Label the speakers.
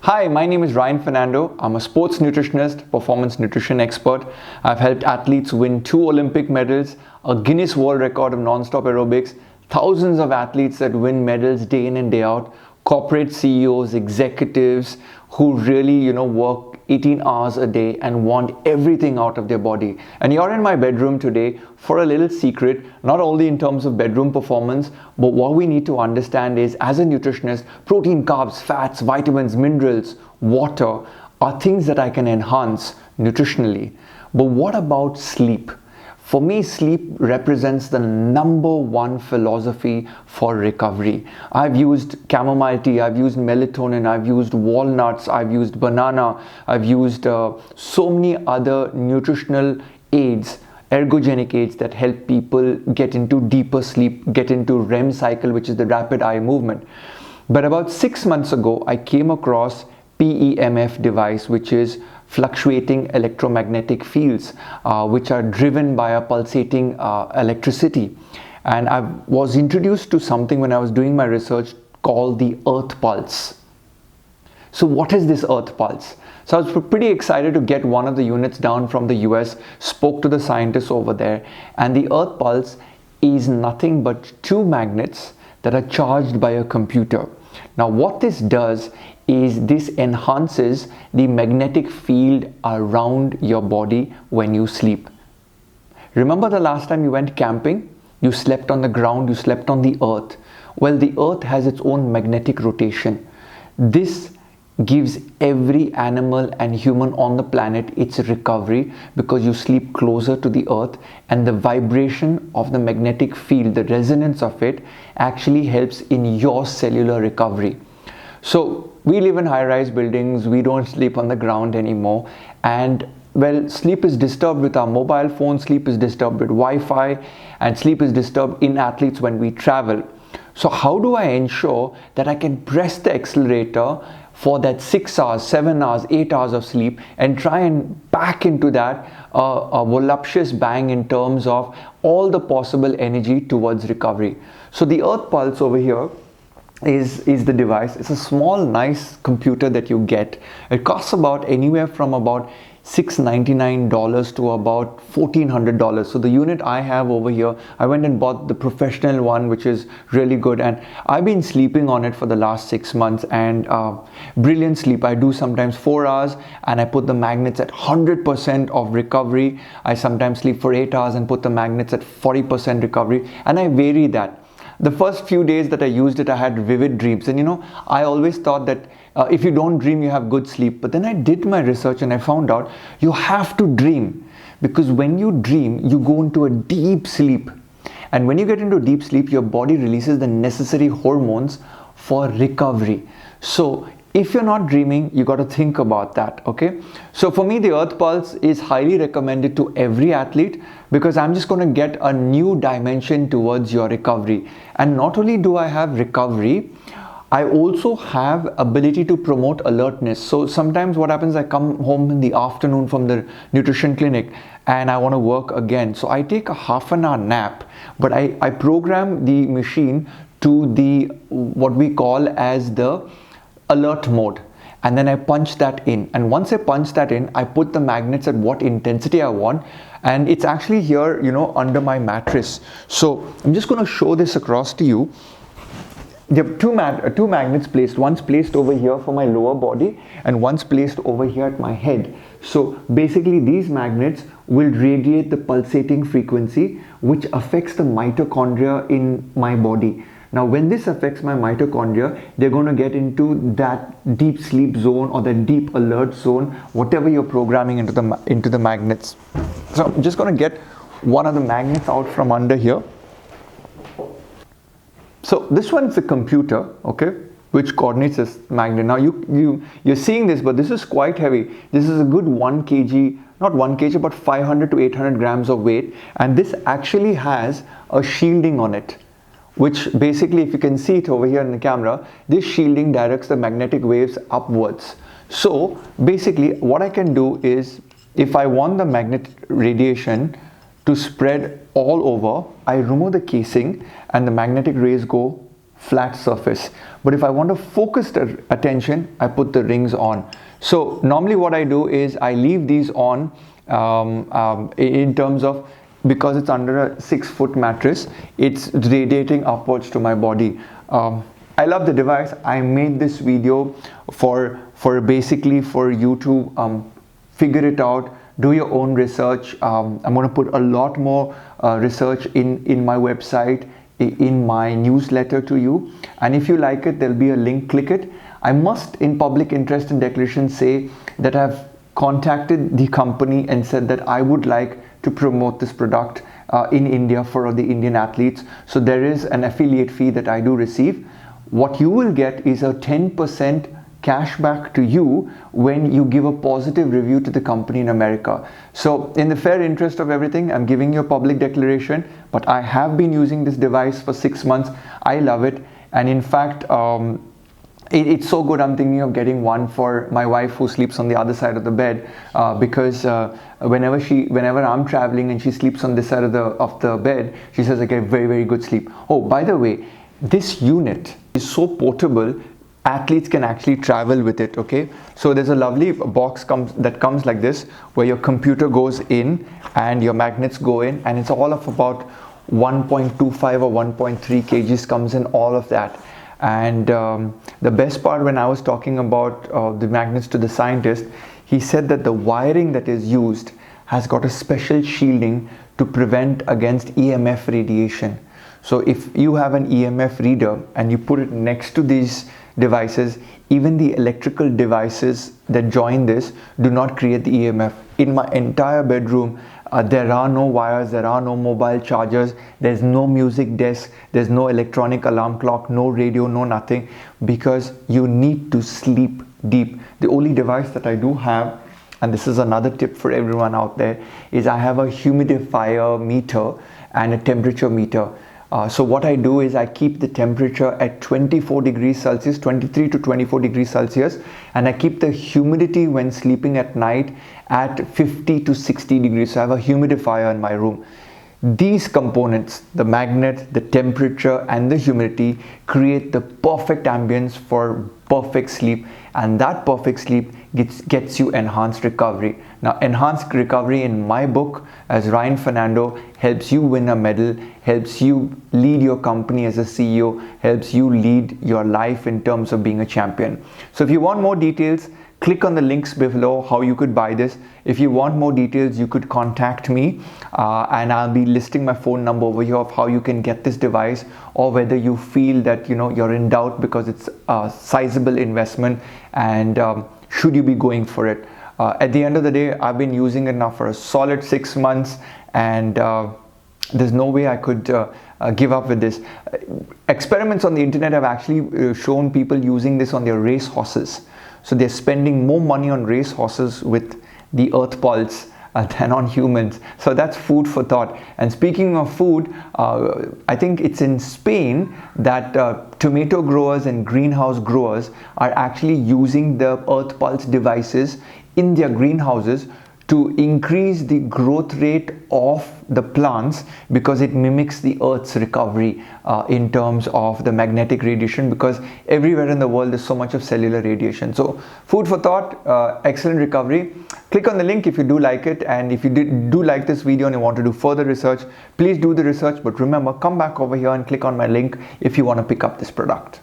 Speaker 1: Hi, my name is Ryan Fernando. I'm a sports nutritionist, performance nutrition expert. I've helped athletes win 2 Olympic medals, a Guinness World Record of non-stop aerobics, thousands of athletes that win medals day in and day out, corporate CEOs, executives who really, work 18 hours a day and want everything out of their body. And you're in my bedroom today for a little secret, not only in terms of bedroom performance, but what we need to understand is, as a nutritionist, protein, carbs, fats, vitamins, minerals, water are things that I can enhance nutritionally. But what about sleep? For me, sleep represents the #1 philosophy for recovery. I've used chamomile tea, I've used melatonin, I've used walnuts, I've used banana, I've used so many other nutritional aids, ergogenic aids that help people get into deeper sleep, get into REM cycle, which is the rapid eye movement. But about 6 months ago, I came across PEMF device, which is fluctuating electromagnetic fields, which are driven by a pulsating electricity. And I was introduced to something when I was doing my research called the Earth Pulse. So what is this Earth Pulse? So I was pretty excited to get one of the units down from the US, spoke to the scientists over there, and the Earth Pulse is nothing but 2 magnets that are charged by a computer. Now what this does is this enhances the magnetic field around your body when you sleep. Remember the last time you went camping? You slept on the ground, you slept on the earth. Well, the earth has its own magnetic rotation. This gives every animal and human on the planet its recovery because you sleep closer to the earth, and the vibration of the magnetic field, the resonance of it, actually helps in your cellular recovery. So we live in high-rise buildings, we don't sleep on the ground anymore, and well, sleep is disturbed with our mobile phone, sleep is disturbed with Wi-Fi, and sleep is disturbed in athletes when we travel. So how do I ensure that I can press the accelerator for that 6 hours, 7 hours, 8 hours of sleep and try and pack into that a voluptuous bang in terms of all the possible energy towards recovery? So the Earth Pulse over here is the device. It's a small, nice computer that you get. It costs about anywhere from about $699 to about $1,400. So the unit I have over here, I went and bought the professional one, which is really good, and I've been sleeping on it for the last 6 months, and brilliant sleep. I do sometimes 4 hours and I put the magnets at 100% of recovery. I sometimes sleep for 8 hours and put the magnets at 40% recovery, and I vary that. The first few days that I used it, I had vivid dreams, and I always thought that if you don't dream, you have good sleep. But then I did my research and I found out you have to dream, because when you dream, you go into a deep sleep, and when you get into deep sleep, your body releases the necessary hormones for recovery. So if you're not dreaming, you got to think about that, okay? So for me, the Earth Pulse is highly recommended to every athlete, because I'm just going to get a new dimension towards your recovery. And not only do I have recovery, I also have ability to promote alertness. So sometimes what happens, I come home in the afternoon from the nutrition clinic and I want to work again. So I take a half an hour nap, but I program the machine to the what we call as the alert mode, and then I punch that in, and once I punch that in, I put the magnets at what intensity I want, and it's actually here under my mattress. So I'm just going to show this across to you. You have two magnets placed, one's placed over here for my lower body and one's placed over here at my head. So basically these magnets will radiate the pulsating frequency, which affects the mitochondria in my body. Now when this affects my mitochondria, they're going to get into that deep sleep zone or the deep alert zone, whatever you're programming into the magnets. So I'm just going to get one of the magnets out from under here. So this one's a computer, okay, which coordinates this magnet. Now you're seeing this, but this is quite heavy. This is a good 1 kg, not 1 kg, but 500 to 800 grams of weight, and this actually has a shielding on it, which basically, if you can see it over here in the camera, this shielding directs the magnetic waves upwards. So basically what I can do is, if I want the magnetic radiation to spread all over, I remove the casing and the magnetic rays go flat surface. But if I want to focus the attention, I put the rings on. So normally what I do is I leave these on in terms of, because it's under a 6-foot mattress, it's radiating upwards to my body. I love the device. I made this video for basically for you to figure it out, do your own research. I'm going to put a lot more research in my website, in my newsletter to you, and if you like it, there'll be a link. Click it. I must, in public interest and declaration, say that I've contacted the company and said that I would like to promote this product in India for the Indian athletes. So there is an affiliate fee that I do receive. What you will get is a 10% cash back to you when you give a positive review to the company in America. So in the fair interest of everything, I'm giving you a public declaration, but I have been using this device for 6 months. I love it. And in fact, it's so good, I'm thinking of getting one for my wife who sleeps on the other side of the bed, because whenever I'm traveling and she sleeps on this side of the bed, she says I get very, very good sleep. Oh, by the way, this unit is so portable, athletes can actually travel with it. Okay, so there's a lovely box that comes like this, where your computer goes in and your magnets go in, and it's all of about 1.25 or 1.3 kgs comes in, all of that. And the best part, when I was talking about the magnets to the scientist, he said that the wiring that is used has got a special shielding to prevent against EMF radiation. So if you have an EMF reader and you put it next to these devices, even the electrical devices that join this do not create the EMF. In my entire bedroom, there are no wires, there are no mobile chargers, there's no music desk, there's no electronic alarm clock, no radio, no nothing, because you need to sleep deep. The only device that I do have, and this is another tip for everyone out there, is I have a humidifier meter and a temperature meter. So what I do is I keep the temperature at 24 degrees Celsius, 23 to 24 degrees Celsius, and I keep the humidity when sleeping at night at 50 to 60 degrees. So I have a humidifier in my room. These components, the magnet, the temperature, and the humidity, create the perfect ambience for perfect sleep, and that perfect sleep gets you enhanced recovery. Now, enhanced recovery in my book as Ryan Fernando helps you win a medal, helps you lead your company as a CEO, helps you lead your life in terms of being a champion. So if you want more details, click on the links below how you could buy this. If you want more details, you could contact me and I'll be listing my phone number over here of how you can get this device, or whether you feel that you're in doubt because it's a sizable investment and should you be going for it. At the end of the day, I've been using it now for a solid 6 months, and there's no way I could give up with this. Experiments on the internet have actually shown people using this on their race horses. So they're spending more money on race horses with the Earth Pulse than on humans. So that's food for thought. And speaking of food, I think it's in Spain that tomato growers and greenhouse growers are actually using the Earth Pulse devices in their greenhouses to increase the growth rate of the plants, because it mimics the Earth's recovery in terms of the magnetic radiation, because everywhere in the world there's so much of cellular radiation. So food for thought, excellent recovery. Click on the link if you do like it, and if you do like this video and you want to do further research, please do the research, but remember, come back over here and click on my link if you want to pick up this product.